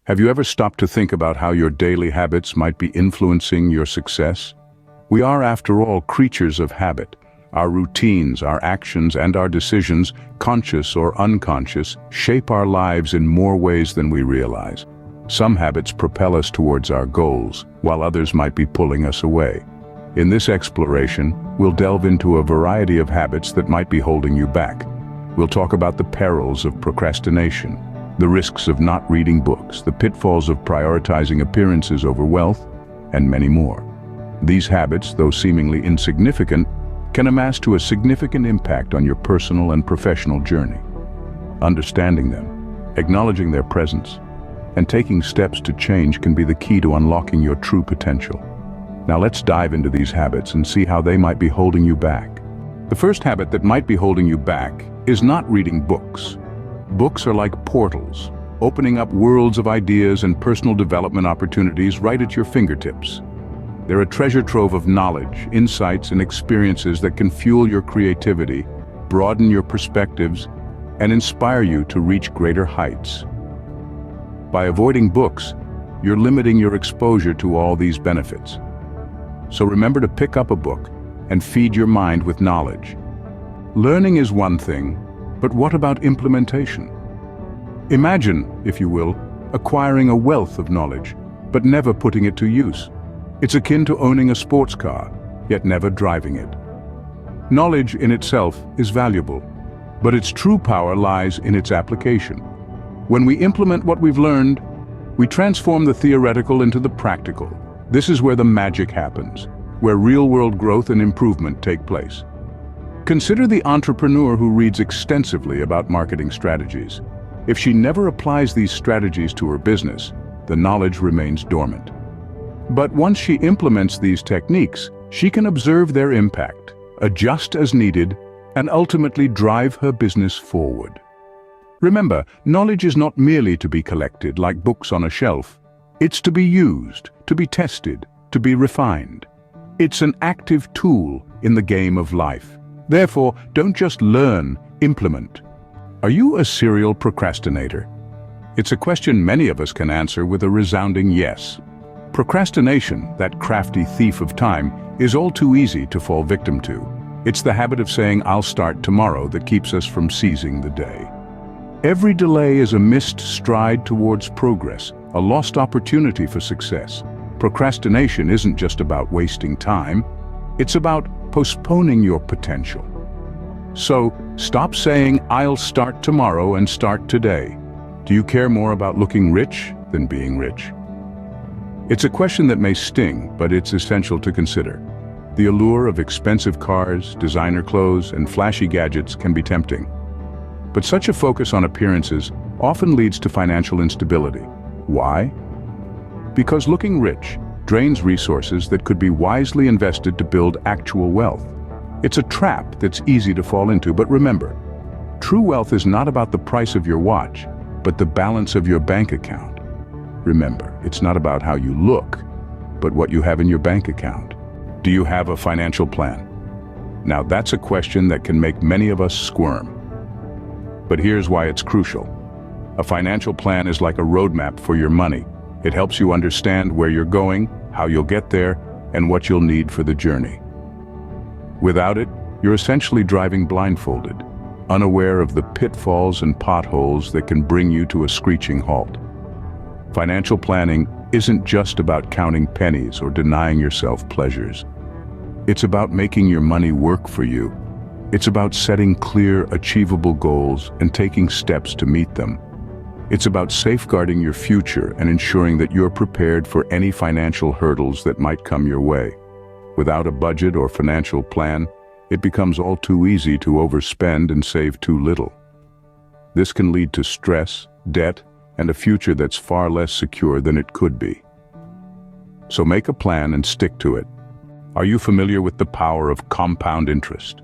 Have you ever stopped to think about how your daily habits might be influencing your success? We are, after all, creatures of habit. Our routines, our actions, and our decisions, conscious or unconscious, shape our lives in more ways than we realize. Some habits propel us towards our goals, while others might be pulling us away. In this exploration, we'll delve into a variety of habits that might be holding you back. We'll talk about the perils of procrastination, the risks of not reading books, the pitfalls of prioritizing appearances over wealth, and many more. These habits, though seemingly insignificant, can amass to a significant impact on your personal and professional journey. Understanding them, acknowledging their presence, and taking steps to change can be the key to unlocking your true potential. Now let's dive into these habits and see how they might be holding you back. The first habit that might be holding you back is not reading books. Books are like portals, opening up worlds of ideas and personal development opportunities right at your fingertips. They're a treasure trove of knowledge, insights, and experiences that can fuel your creativity, broaden your perspectives, and inspire you to reach greater heights. By avoiding books, you're limiting your exposure to all these benefits. So remember to pick up a book and feed your mind with knowledge. Learning is one thing, but what about implementation? Imagine, if you will, acquiring a wealth of knowledge, but never putting it to use. It's akin to owning a sports car, yet never driving it. Knowledge in itself is valuable, but its true power lies in its application. When we implement what we've learned, we transform the theoretical into the practical. This is where the magic happens, where real-world growth and improvement take place. Consider the entrepreneur who reads extensively about marketing strategies. If she never applies these strategies to her business, the knowledge remains dormant. But once she implements these techniques, she can observe their impact, adjust as needed, and ultimately drive her business forward. Remember, knowledge is not merely to be collected like books on a shelf. It's to be used, to be tested, to be refined. It's an active tool in the game of life. Therefore, don't just learn, implement. Are you a serial procrastinator? It's a question many of us can answer with a resounding yes. Procrastination, that crafty thief of time, is all too easy to fall victim to. It's the habit of saying, "I'll start tomorrow," that keeps us from seizing the day. Every delay is a missed stride towards progress, a lost opportunity for success. Procrastination isn't just about wasting time, it's about postponing your potential. So, stop saying, "I'll start tomorrow," and start today. Do you care more about looking rich than being rich? It's a question that may sting, but it's essential to consider. The allure of expensive cars, designer clothes, and flashy gadgets can be tempting. But such a focus on appearances often leads to financial instability. Why? Because looking rich drains resources that could be wisely invested to build actual wealth. It's a trap that's easy to fall into, but remember, true wealth is not about the price of your watch, but the balance of your bank account. Remember, it's not about how you look, but what you have in your bank account. Do you have a financial plan? Now that's a question that can make many of us squirm. But here's why it's crucial. A financial plan is like a roadmap for your money. It helps you understand where you're going, how you'll get there, and what you'll need for the journey. Without it, you're essentially driving blindfolded, unaware of the pitfalls and potholes that can bring you to a screeching halt. Financial planning isn't just about counting pennies or denying yourself pleasures. It's about making your money work for you. It's about setting clear, achievable goals and taking steps to meet them. It's about safeguarding your future and ensuring that you're prepared for any financial hurdles that might come your way. Without a budget or financial plan, it becomes all too easy to overspend and save too little. This can lead to stress, debt, and a future that's far less secure than it could be. So make a plan and stick to it. Are you familiar with the power of compound interest?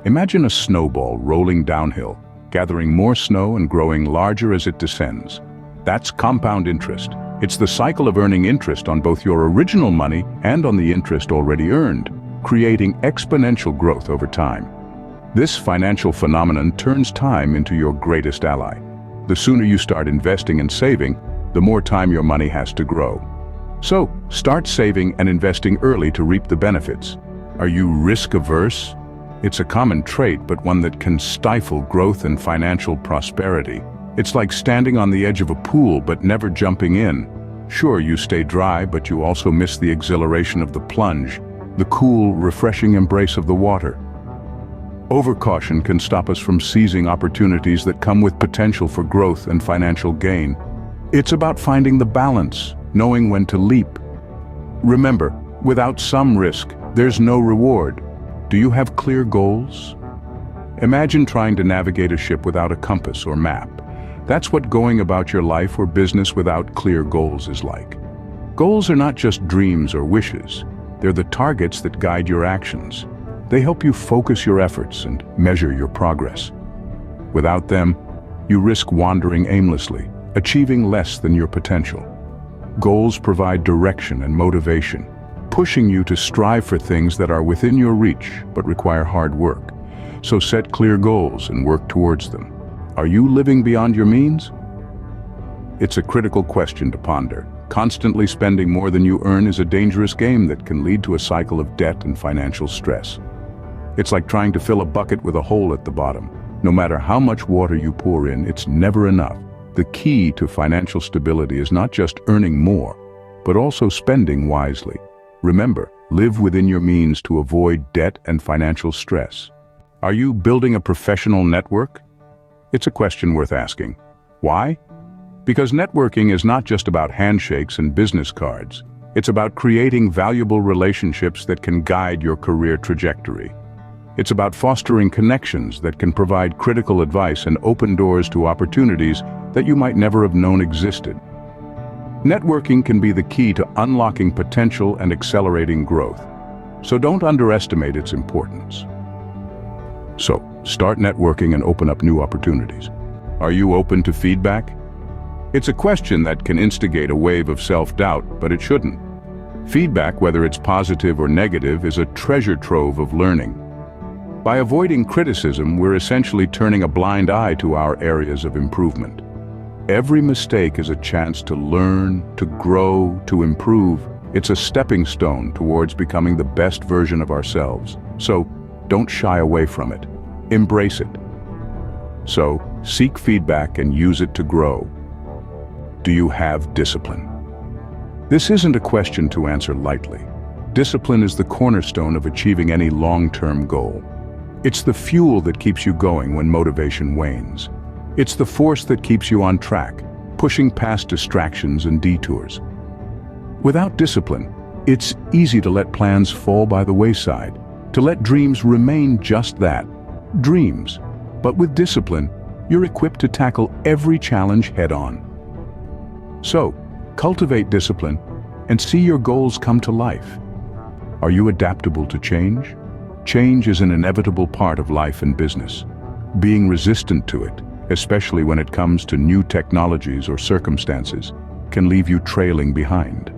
Imagine a snowball rolling downhill, gathering more snow and growing larger as it descends. That's compound interest. It's the cycle of earning interest on both your original money and on the interest already earned, creating exponential growth over time. This financial phenomenon turns time into your greatest ally. The sooner you start investing and saving, the more time your money has to grow. So, start saving and investing early to reap the benefits. Are you risk-averse? It's a common trait, but one that can stifle growth and financial prosperity. It's like standing on the edge of a pool but never jumping in. Sure, you stay dry, but you also miss the exhilaration of the plunge, the cool, refreshing embrace of the water. Overcaution can stop us from seizing opportunities that come with potential for growth and financial gain. It's about finding the balance, knowing when to leap. Remember, without some risk, there's no reward. Do you have clear goals? Imagine trying to navigate a ship without a compass or map. That's what going about your life or business without clear goals is like. Goals are not just dreams or wishes. They're the targets that guide your actions. They help you focus your efforts and measure your progress. Without them, you risk wandering aimlessly, achieving less than your potential. Goals provide direction and motivation, pushing you to strive for things that are within your reach but require hard work. So set clear goals and work towards them. Are you living beyond your means? It's a critical question to ponder. Constantly spending more than you earn is a dangerous game that can lead to a cycle of debt and financial stress. It's like trying to fill a bucket with a hole at the bottom. No matter how much water you pour in, it's never enough. The key to financial stability is not just earning more, but also spending wisely. Remember, live within your means to avoid debt and financial stress. Are you building a professional network? It's a question worth asking. Why? Because networking is not just about handshakes and business cards. It's about creating valuable relationships that can guide your career trajectory. It's about fostering connections that can provide critical advice and open doors to opportunities that you might never have known existed. Networking can be the key to unlocking potential and accelerating growth, so don't underestimate its importance. So, start networking and open up new opportunities. Are you open to feedback? It's a question that can instigate a wave of self-doubt, but it shouldn't. Feedback, whether it's positive or negative, is a treasure trove of learning. By avoiding criticism, we're essentially turning a blind eye to our areas of improvement. Every mistake is a chance to learn, to grow, to improve. It's a stepping stone towards becoming the best version of ourselves. So, don't shy away from it. Embrace it. So, seek feedback and use it to grow. Do you have discipline? This isn't a question to answer lightly. Discipline is the cornerstone of achieving any long-term goal. It's the fuel that keeps you going when motivation wanes. It's the force that keeps you on track, pushing past distractions and detours. Without discipline, it's easy to let plans fall by the wayside, to let dreams remain just that, dreams. But with discipline, you're equipped to tackle every challenge head-on. So, cultivate discipline and see your goals come to life. Are you adaptable to change? Change is an inevitable part of life and business. Being resistant to it, especially when it comes to new technologies or circumstances, can leave you trailing behind.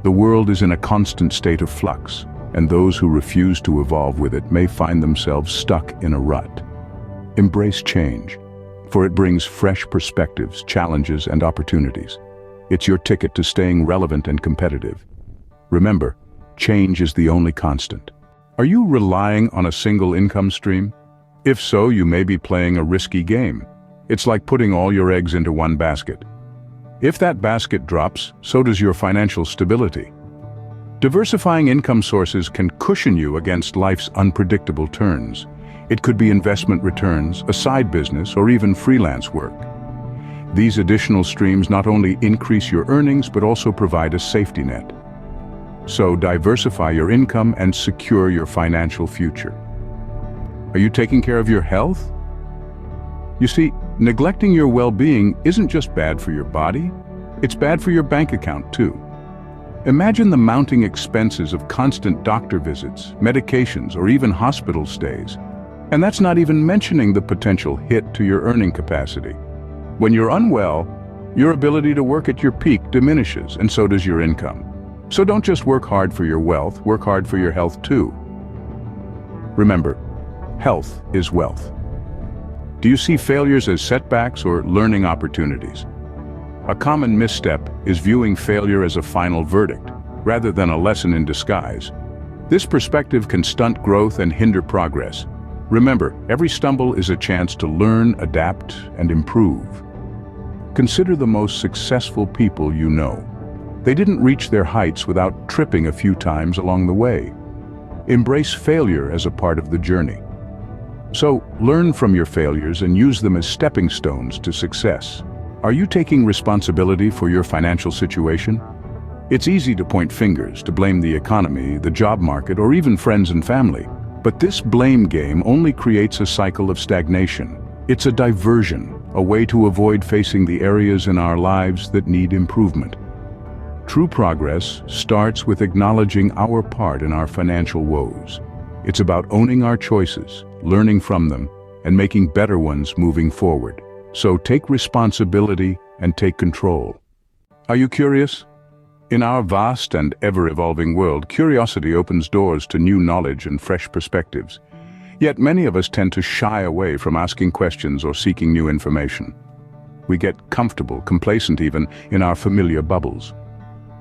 The world is in a constant state of flux, and those who refuse to evolve with it may find themselves stuck in a rut. Embrace change, for it brings fresh perspectives, challenges, and opportunities. It's your ticket to staying relevant and competitive. Remember, change is the only constant. Are you relying on a single income stream? If so, you may be playing a risky game. It's like putting all your eggs into one basket. If that basket drops, so does your financial stability. Diversifying income sources can cushion you against life's unpredictable turns. It could be investment returns, a side business, or even freelance work. These additional streams not only increase your earnings, but also provide a safety net. So diversify your income and secure your financial future. Are you taking care of your health? You see, neglecting your well-being isn't just bad for your body, it's bad for your bank account too. Imagine the mounting expenses of constant doctor visits, medications, or even hospital stays. And that's not even mentioning the potential hit to your earning capacity. When you're unwell, your ability to work at your peak diminishes, and so does your income. So don't just work hard for your wealth, work hard for your health too. Remember, health is wealth. Do you see failures as setbacks or learning opportunities? A common misstep is viewing failure as a final verdict, rather than a lesson in disguise. This perspective can stunt growth and hinder progress. Remember, every stumble is a chance to learn, adapt, and improve. Consider the most successful people you know. They didn't reach their heights without tripping a few times along the way. Embrace failure as a part of the journey. So, learn from your failures and use them as stepping stones to success. Are you taking responsibility for your financial situation? It's easy to point fingers, to blame the economy, the job market, or even friends and family. But this blame game only creates a cycle of stagnation. It's a diversion, a way to avoid facing the areas in our lives that need improvement. True progress starts with acknowledging our part in our financial woes. It's about owning our choices, learning from them, and making better ones moving forward. So take responsibility and take control. Are you curious? In our vast and ever-evolving world, curiosity opens doors to new knowledge and fresh perspectives. Yet many of us tend to shy away from asking questions or seeking new information. We get comfortable, complacent even, in our familiar bubbles.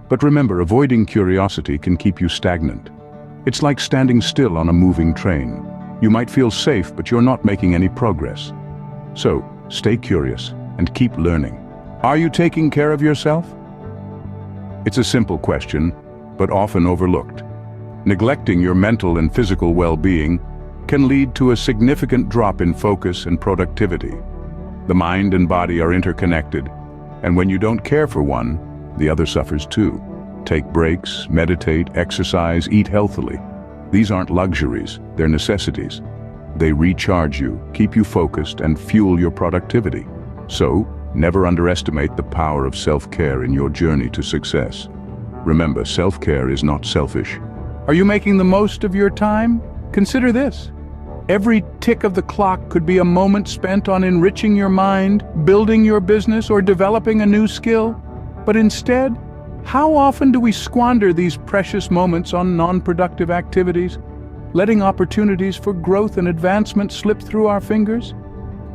But remember, avoiding curiosity can keep you stagnant. It's like standing still on a moving train. You might feel safe, but you're not making any progress. So, stay curious and keep learning. Are you taking care of yourself? It's a simple question, but often overlooked. Neglecting your mental and physical well-being can lead to a significant drop in focus and productivity. The mind and body are interconnected, and when you don't care for one, the other suffers too. Take breaks, meditate, exercise, eat healthily. These aren't luxuries, they're necessities. They recharge you, keep you focused, and fuel your productivity. So, never underestimate the power of self-care in your journey to success. Remember, self-care is not selfish. Are you making the most of your time? Consider this. Every tick of the clock could be a moment spent on enriching your mind, building your business, or developing a new skill. But instead, how often do we squander these precious moments on non-productive activities, letting opportunities for growth and advancement slip through our fingers?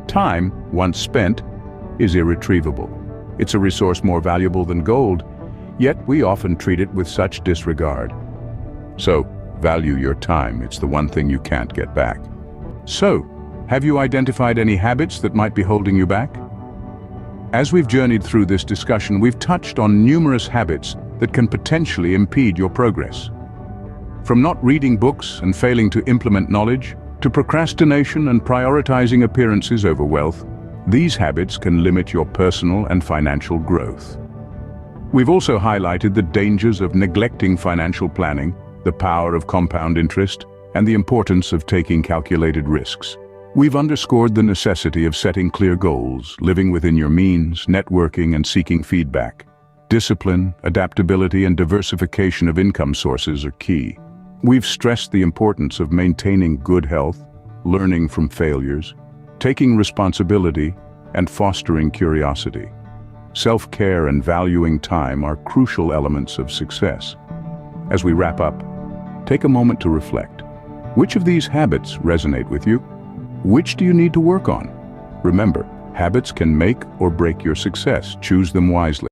Time, once spent, is irretrievable. It's a resource more valuable than gold, yet we often treat it with such disregard. So, value your time. It's the one thing you can't get back. So, have you identified any habits that might be holding you back? As we've journeyed through this discussion, we've touched on numerous habits that can potentially impede your progress. From not reading books and failing to implement knowledge, to procrastination and prioritizing appearances over wealth, these habits can limit your personal and financial growth. We've also highlighted the dangers of neglecting financial planning, the power of compound interest, and the importance of taking calculated risks. We've underscored the necessity of setting clear goals, living within your means, networking, and seeking feedback. Discipline, adaptability, and diversification of income sources are key. We've stressed the importance of maintaining good health, learning from failures, taking responsibility, and fostering curiosity. Self-care and valuing time are crucial elements of success. As we wrap up, take a moment to reflect. Which of these habits resonate with you? Which do you need to work on? Remember, habits can make or break your success. Choose them wisely.